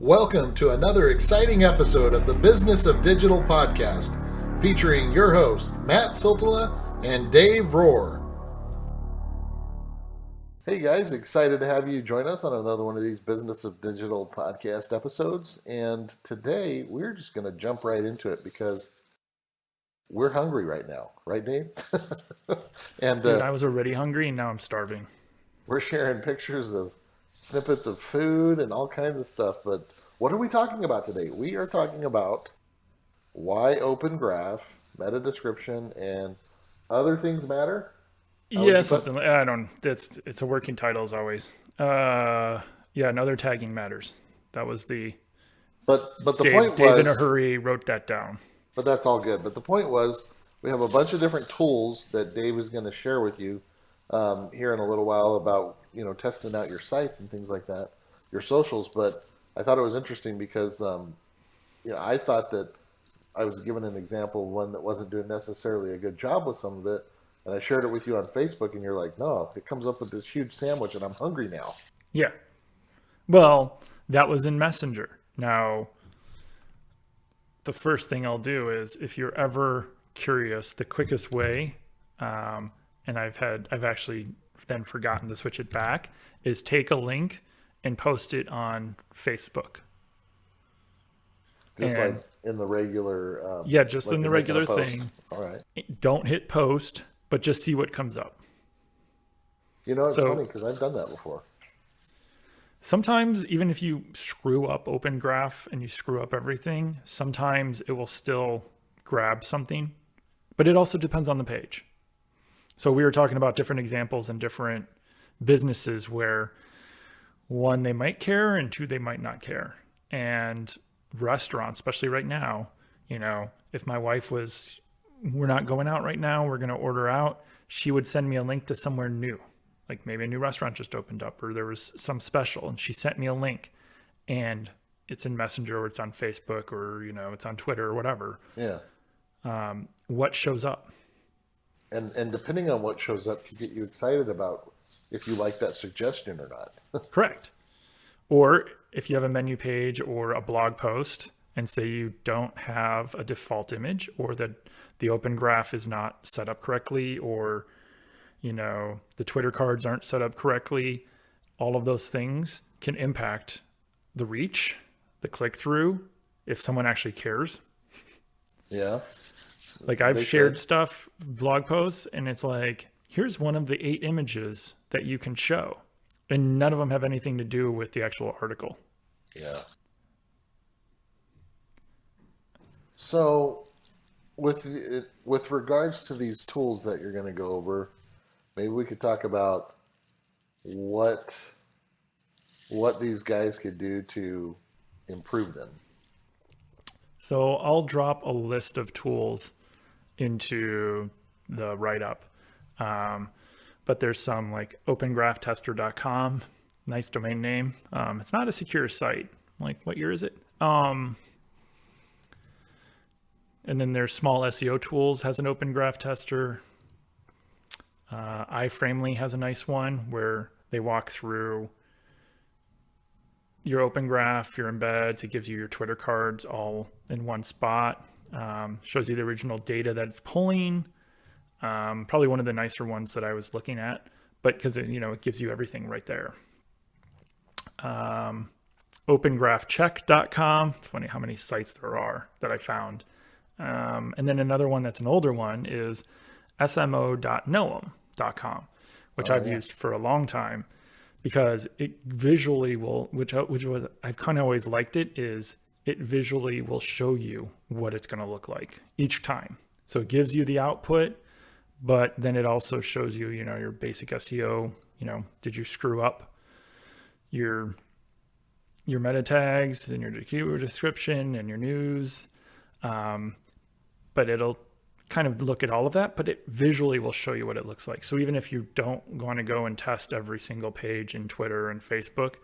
Welcome to another exciting episode of the Business of Digital podcast, featuring your hosts, Matt Siltala and Dave Rohr. Hey guys, excited to have you join us on another one of these Business of Digital podcast episodes. And today we're just going to jump right into it because we're hungry right now. Right, Dave? And Dude, I was already hungry and now I'm starving. We're sharing pictures of snippets of food and all kinds of stuff. But what are we talking about today? We are talking about why Open Graph, meta description, and other things matter. Yeah, something like I don't. It's a working title as always. And other tagging matters. That was the. But the Dave, point was, Dave in a hurry wrote that down. But that's all good. But the point was, we have a bunch of different tools that Dave is going to share with you here in a little while about testing out your sites and things like that, your socials. But I thought it was interesting because I thought that I was given an example of one that wasn't doing necessarily a good job with some of it, and I shared it with you on Facebook, and you're like, no, it comes up with this huge sandwich, and I'm hungry now. Yeah. Well, that was in Messenger. Now, the first thing I'll do is, if you're ever curious, the quickest way, and I've actually then forgotten to switch it back, is take a link and post it on Facebook. Just like in the regular... just like in the regular thing. All right. Don't hit post, but just see what comes up. It's funny because I've done that before. Sometimes, even if you screw up Open Graph and you screw up everything, sometimes it will still grab something. But it also depends on the page. So we were talking about different examples and different businesses where, one, they might care, and two, they might not care. And restaurants, especially right now, if my wife was, we're not going out right now, we're going to order out, she would send me a link to somewhere new. Like maybe a new restaurant just opened up or there was some special, and she sent me a link, and it's in Messenger or it's on Facebook or, it's on Twitter or whatever. Yeah. What shows up? And depending on what shows up can get you excited about if you like that suggestion or not. Correct. Or if you have a menu page or a blog post and say you don't have a default image, or that the Open Graph is not set up correctly, or the Twitter cards aren't set up correctly, all of those things can impact the reach, the click-through, if someone actually cares. Yeah. Like I've shared stuff, blog posts, and it's like, here's one of the 8 images that you can show. And none of them have anything to do with the actual article. Yeah. So with regards to these tools that you're going to go over, maybe we could talk about what these guys could do to improve them. So I'll drop a list of tools into the write-up. But there's some like opengraphtester.com, nice domain name. It's not a secure site. Like, what year is it? And then there's Small SEO Tools has an Open Graph tester. iFramely has a nice one where they walk through your Open Graph, your embeds. It gives you your Twitter cards all in one spot. Shows you the original data that it's pulling. Probably one of the nicer ones that I was looking at, but because it gives you everything right there. Opengraphcheck.com. It's funny how many sites there are that I found. And then another one that's an older one is smo.noam.com, which I've used for a long time because it visually will, which was, I've kind of always liked it, is it visually will show you what it's going to look like each time. So it gives you the output, but then it also shows you, your basic SEO, did you screw up your meta tags and your keyword description and your news? But it'll kind of look at all of that, but it visually will show you what it looks like. So even if you don't want to go and test every single page in Twitter and Facebook,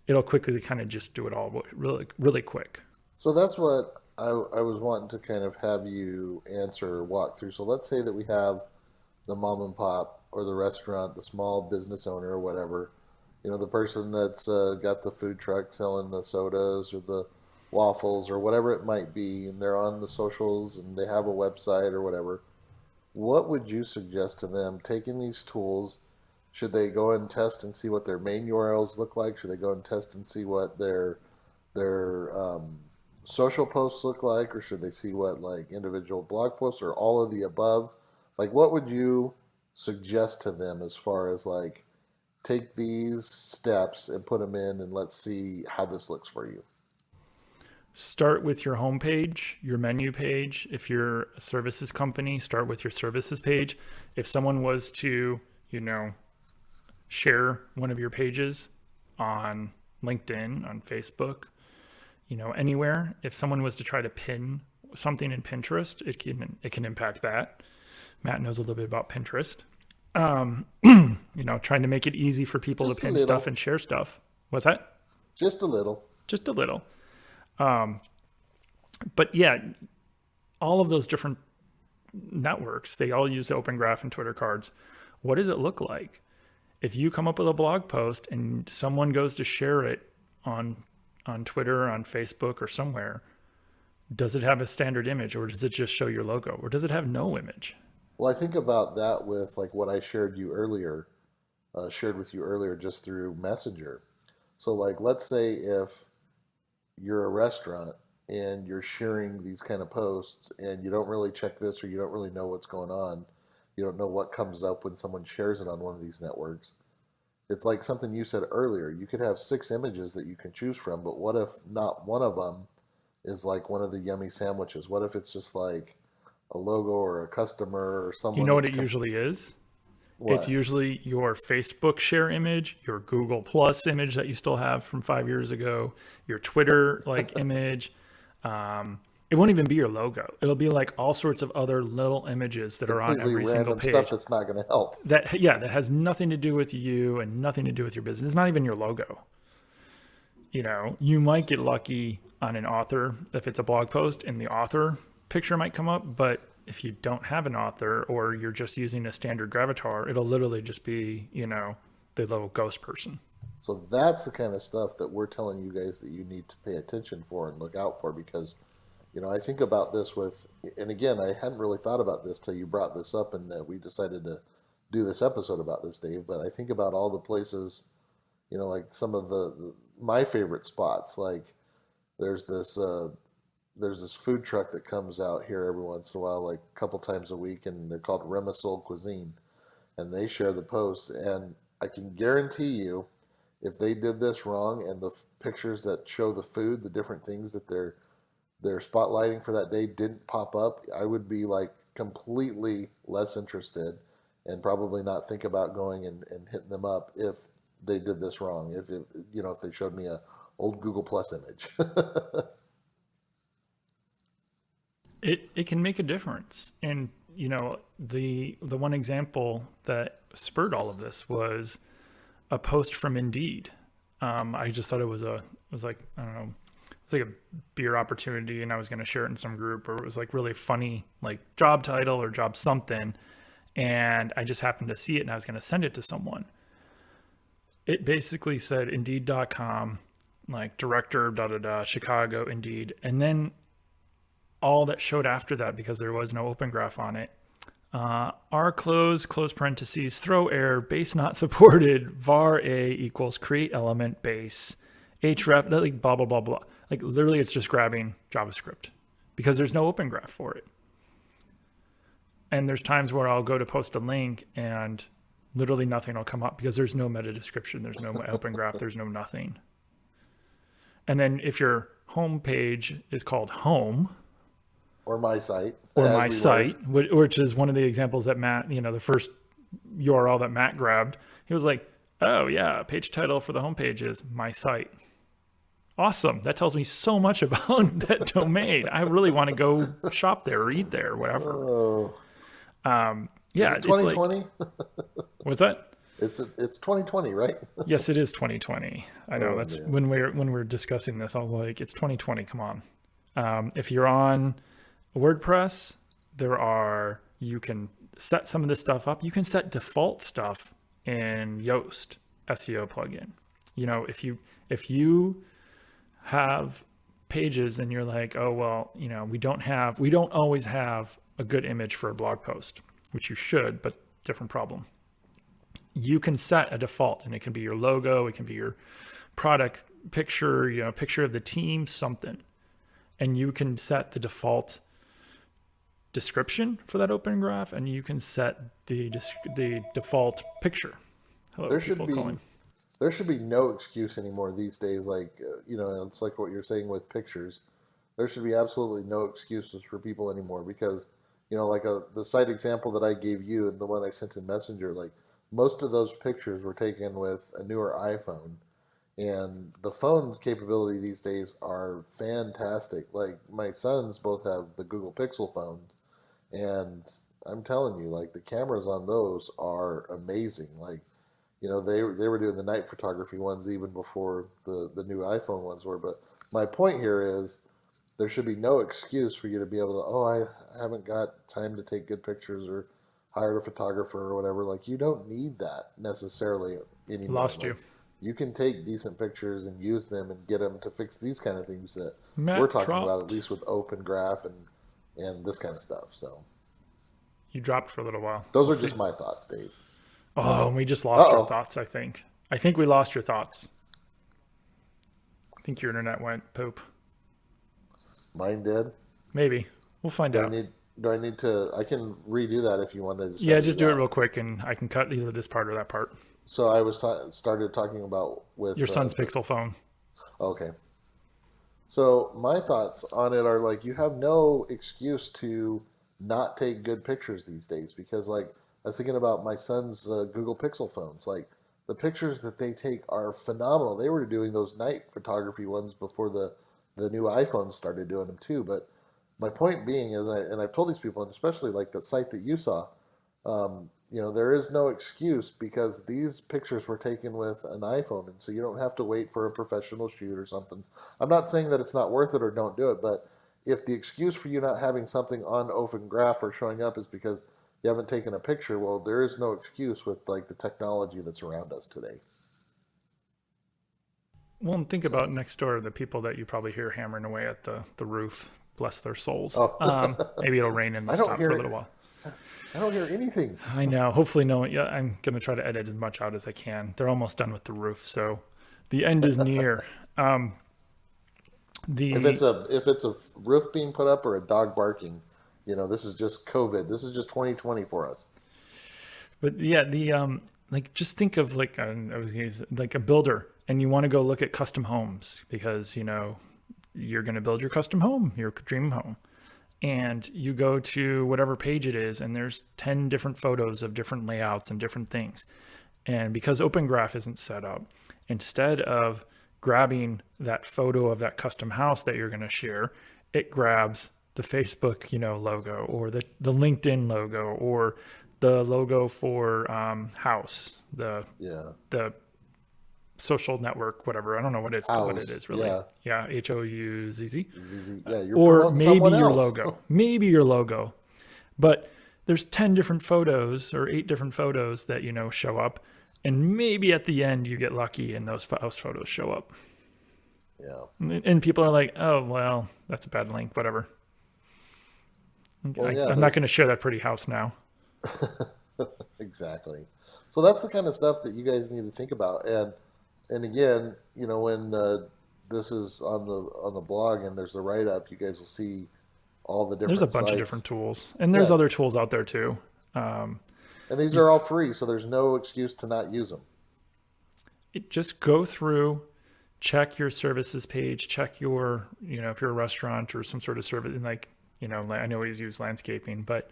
it'll quickly kind of just do it all really, really quick. So that's what I was wanting to kind of have you answer or walk through. So let's say that we have the mom and pop or the restaurant, the small business owner or whatever, The person that's got the food truck selling the sodas or the waffles or whatever it might be, and they're on the socials and they have a website or whatever. What would you suggest to them taking these tools? Should they go and test and see what their main URLs look like? Should they go and test and see what their social posts look like, or should they see what like individual blog posts, or all of the above? Like, what would you suggest to them as far as like take these steps and put them in, and let's see how this looks for you? Start with your homepage, your menu page. If you're a services company, start with your services page. If someone was to, share one of your pages on LinkedIn, on Facebook, anywhere, if someone was to try to pin something in Pinterest, it can impact that. Matt knows a little bit about Pinterest. Trying to make it easy for people Just to a pin little. stuff and share stuff. What's that? Just a little. Just a little. But yeah, all of those different networks, they all use the Open Graph and Twitter cards. What does it look like? If you come up with a blog post and someone goes to share it on Twitter, on Facebook, or somewhere, does it have a standard image, or does it just show your logo, or does it have no image? Well, I think about that with like what I shared with you earlier, just through Messenger. So, like, let's say if you're a restaurant and you're sharing these kind of posts and you don't really check this, or you don't really know what's going on, you don't know what comes up when someone shares it on one of these networks. It's like something you said earlier. You could have six images that you can choose from, but what if not one of them is like one of the yummy sandwiches? What if it's just like a logo or a customer or You someone know what that's it usually is? It's what? usually your Facebook share image, your Google Plus image that you still have from 5 years ago, your Twitter like image. It won't even be your logo. It'll be like all sorts of other little images that are on Completely every single random stuff page. that's not going to help. That has nothing to do with you and nothing to do with your business. It's not even your logo. You might get lucky on an author if it's a blog post and the author picture might come up, but if you don't have an author or you're just using a standard gravatar, it'll literally just be, the little ghost person. So that's the kind of stuff that we're telling you guys that you need to pay attention for and look out for, because I think about this with, and again, I hadn't really thought about this till you brought this up, and that we decided to do this episode about this, Dave. But I think about all the places, like some of my favorite spots. Like there's this there's this food truck that comes out here every once in a while, like a couple times a week, and they're called Remisol Cuisine, and they share the post. And I can guarantee you, if they did this wrong and the pictures that show the food, the different things that they're spotlighting for that day didn't pop up, I would be like completely less interested and probably not think about going and hitting them up if they did this wrong. If they showed me a old Google Plus image. It can make a difference. And the one example that spurred all of this was a post from Indeed. I just thought it was like, I don't know, it's like a beer opportunity, and I was going to share it in some group, or it was like really funny, like job title or job something. And I just happened to see it, and I was going to send it to someone. It basically said Indeed.com, like director, da da da, Chicago, Indeed. And then all that showed after that, because there was no open graph on it, R close parentheses, throw error, base not supported, var a equals create element base, href, like blah, blah, blah, blah. Like literally it's just grabbing JavaScript because there's no open graph for it. And there's times where I'll go to post a link and literally nothing will come up because there's no meta description, there's no open graph, there's no nothing. And then if your home page is called home, Or my site. or my site, which is one of the examples that Matt, the first URL that Matt grabbed, he was like, oh yeah, page title for the homepage is my site. Awesome. That tells me so much about that domain. I really want to go shop there or eat there or whatever. Oh. Yeah. Is it 2020? What's that? It's 2020, right? Yes, it is 2020. I know. Oh, That's man. when we're discussing this, I was like, it's 2020. Come on. If you're on WordPress, you can set some of this stuff up. You can set default stuff in Yoast. SEO plugin. If you have pages and you're like, oh well, we don't always have a good image for a blog post, which you should, but different problem. You can set a default, and it can be your logo, it can be your product picture, picture of the team, something, and you can set the default description for that open graph, and you can set the default picture. Hello, There should be calling. there should be no excuse anymore these days. Like it's like what you're saying with pictures. There should be absolutely no excuses for people anymore because like the site example that I gave you and the one I sent in Messenger, like most of those pictures were taken with a newer iPhone, and the phone capability these days are fantastic. Like my sons both have the Google Pixel phones, and I'm telling you, like the cameras on those are amazing. Like they were doing the night photography ones even before the new iPhone ones were. But my point here is there should be no excuse for you to be able to, oh, I haven't got time to take good pictures or hired a photographer or whatever. Like you don't need that necessarily anymore. Lost Like, you. you can take decent pictures and use them and get them to fix these kind of things that Matt we're talking dropped. about, at least with Open Graph and this kind of stuff. So You dropped for a little while. those are just my thoughts, Dave. Oh, we just lost Uh-oh. your thoughts, I think. I think we lost your thoughts. I think your internet went poop. Mine did. Maybe. We'll find out. Do I need to? I can redo that if you want to. Yeah, just do it real quick, and I can cut either this part or that part. So I was started talking about with Your son's Pixel phone. Okay. So my thoughts on it are like you have no excuse to not take good pictures these days because like I was thinking about my son's Google Pixel phones. Like the pictures that they take are phenomenal. They were doing those night photography ones before the new iPhones started doing them too. But my point being is, and I've told these people, and especially like the site that you saw, there is no excuse because these pictures were taken with an iPhone, and so you don't have to wait for a professional shoot or something. I'm not saying that it's not worth it or don't do it, but if the excuse for you not having something on Open Graph or showing up is because you haven't taken a picture, well, there is no excuse with like the technology that's around us today. Well, and think about next door, the people that you probably hear hammering away at the roof. Bless their souls. Oh. Maybe it'll rain and they'll stop for a little while. I don't hear anything. I know. Hopefully no one. Yeah, I'm going to try to edit as much out as I can. They're almost done with the roof, so the end is near. If it's a roof being put up or a dog barking, this is just COVID. This is just 2020 for us. But yeah, like just think of like like a builder, and you want to go look at custom homes because you're going to build your custom home, your dream home. And you go to whatever page it is, and there's 10 different photos of different layouts and different things. And because Open Graph isn't set up, instead of grabbing that photo of that custom house that you're going to share, it grabs the Facebook, logo, or the LinkedIn logo, or the logo for house, the social network, whatever. I don't know what what it is really. Yeah, HOUZZ. Yeah, you're or maybe your else. logo. Maybe your logo. But there's 10 different photos or 8 different photos that show up, and maybe at the end you get lucky and those house photos show up. Yeah. And people are like, "Oh, well, that's a bad link, whatever." Well, I'm not going to share that pretty house now. Exactly. So that's the kind of stuff that you guys need to think about. And again, when this is on the blog and there's the write up, you guys will see all the different. There's a bunch of different tools, and there's other tools out there too. And these are all free, so there's no excuse to not use them. Just go through, check your services page, check your, if you're a restaurant or some sort of service, and I always use landscaping, but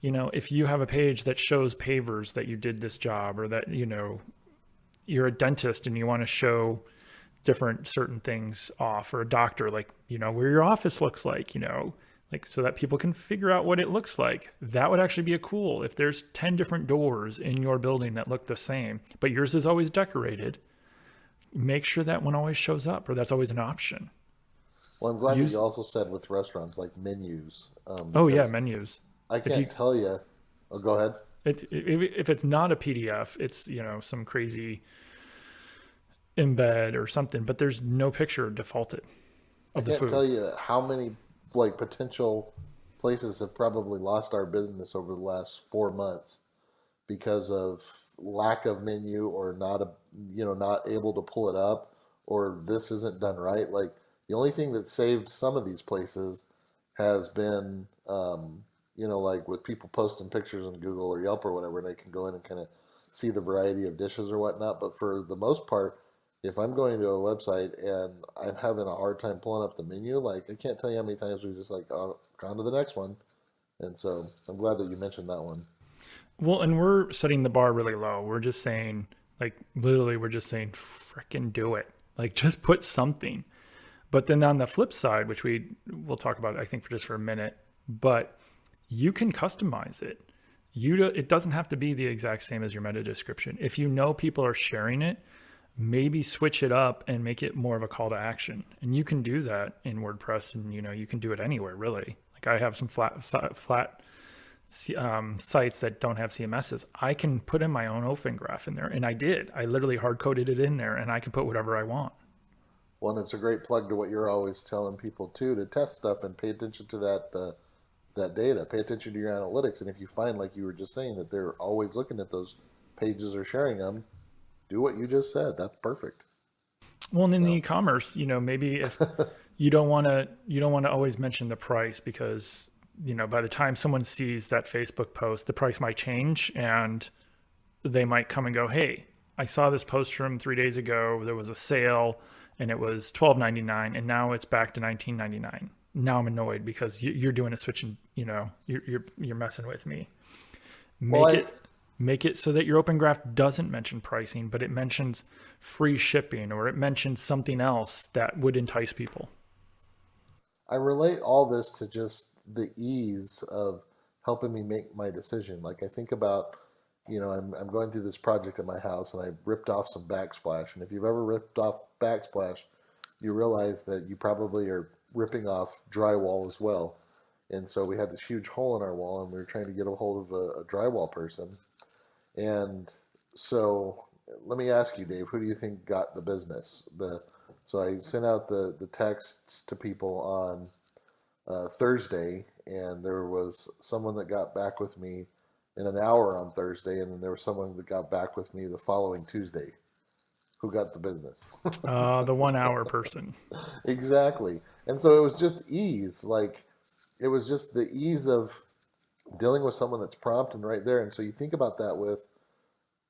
if you have a page that shows pavers that you did this job, or that you're a dentist and you want to show different certain things off, or a doctor, like where your office looks like, so that people can figure out what it looks like. That would actually be a cool. If there's 10 different doors in your building that look the same, but yours is always decorated, make sure that one always shows up, or that's always an option. Well, I'm glad that you also said with restaurants like menus. Menus. I can't tell you. Oh, go ahead. If it's not a PDF, it's some crazy embed or something, but there's no picture defaulted I of the can't tell food. you how many like potential places have probably lost our business over the last 4 months because of lack of menu or not not able to pull it up, or this isn't done right. Like the only thing that saved some of these places has been like with people posting pictures on Google or Yelp or whatever, they can go in and kind of see the variety of dishes or whatnot. But for the most part, if I'm going to a website and I'm having a hard time pulling up the menu, like I can't tell you how many times we just like, oh, gone to the next one. And so I'm glad that you mentioned that one. Well, and we're setting the bar really low. We're just saying, like, literally, we're just saying, freaking do it. Like, just put something. But then on the flip side, which we'll talk about, I think, for a minute, but you can customize it. It doesn't have to be the exact same as your meta description. If you know people are sharing it, maybe switch it up and make it more of a call to action. And you can do that in WordPress, and you can do it anywhere really. Like I have some flat sites that don't have CMSs. I can put in my own open graph in there, and I did. I literally hard coded it in there, and I can put whatever I want. Well, and it's a great plug to what you're always telling people too, to test stuff and pay attention to that data. Pay attention to your analytics, and if you find, like you were just saying, that they're always looking at those pages or sharing them, do what you just said. That's perfect. Well, and in the So, e-commerce, maybe if you don't want to always mention the price, because by the time someone sees that Facebook post, the price might change, and they might come and go, "Hey, I saw this post from 3 days ago. There was a sale, and it was $12.99, and now it's back to $19.99." Now I'm annoyed because you're doing a switch, and you're messing with me. well, Make it make it so that your open graph doesn't mention pricing, but it mentions free shipping, or it mentions something else that would entice people. I relate all this to just the ease of helping me make my decision. Like I think about, I'm going through this project at my house and I ripped off some backsplash. And if you've ever ripped off backsplash, you realize that you probably are ripping off drywall as well. And so we had this huge hole in our wall and we were trying to get a hold of a drywall person. And so let me ask you, Dave, who do you think got the business? So I sent out the texts to people on Thursday, and there was someone that got back with me in an hour on Thursday, and then there was someone that got back with me the following Tuesday. Who got the business? The 1 hour person. Exactly. And so it was just ease. Like it was just the ease of dealing with someone that's prompt and right there. And so you think about that with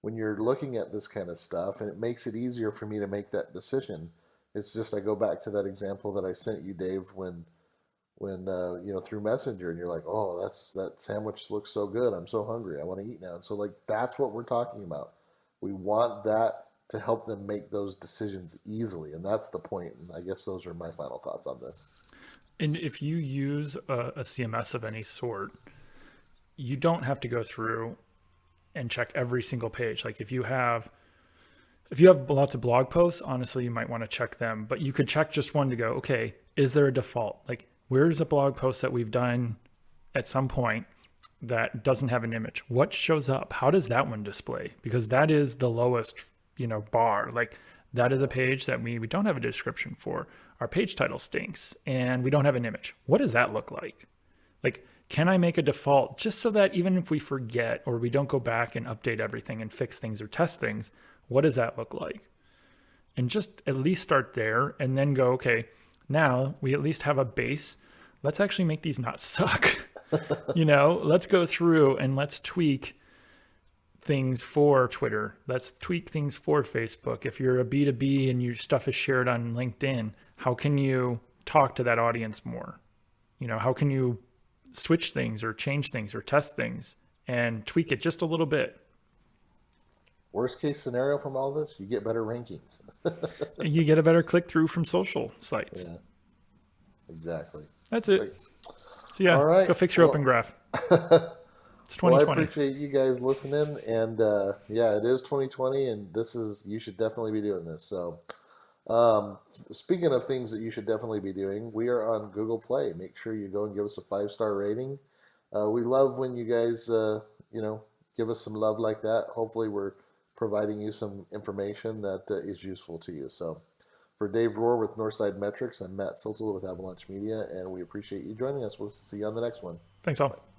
when you're looking at this kind of stuff, and it makes it easier for me to make that decision. It's just I go back to that example that I sent you, Dave, when through Messenger, and you're like, oh, that sandwich looks so good. I'm so hungry. I want to eat now. And so like that's what we're talking about. We want that to help them make those decisions easily, and that's the point. And I guess those are my final thoughts on this. And if you use a CMS of any sort, you don't have to go through and check every single page. Like if you have lots of blog posts, honestly, you might want to check them, but you could check just one to go, okay, is there a default? Like, where's a blog post that we've done at some point that doesn't have an image? What shows up? How does that one display? Because that is the lowest, bar. Like, that is a page that we don't have a description for. Our page title stinks and we don't have an image. What does that look like? Like, can I make a default just so that even if we forget or we don't go back and update everything and fix things or test things, what does that look like? And just at least start there and then go, okay, now we at least have a base. Let's actually make these not suck. Let's go through and let's tweak things for Twitter. Let's tweak things for Facebook. If you're a B2B and your stuff is shared on LinkedIn, how can you talk to that audience more? How can you switch things or change things or test things and tweak it just a little bit? Worst case scenario from all this, you get better rankings. You get a better click through from social sites. Yeah, exactly. That's it. Great. So yeah, All right. go fix your open graph. It's Well, I 2020. appreciate you guys listening, and yeah, it is 2020, and you should definitely be doing this. So, um, speaking of things that you should definitely be doing, we are on Google Play. Make sure you go and give us a 5-star rating. We love when you guys, give us some love like that. Hopefully, we're providing you some information that is useful to you. So for Dave Rohr with Northside Metrics, I'm Matt Silzel with Avalanche Media, and we appreciate you joining us. We'll see you on the next one. Thanks all.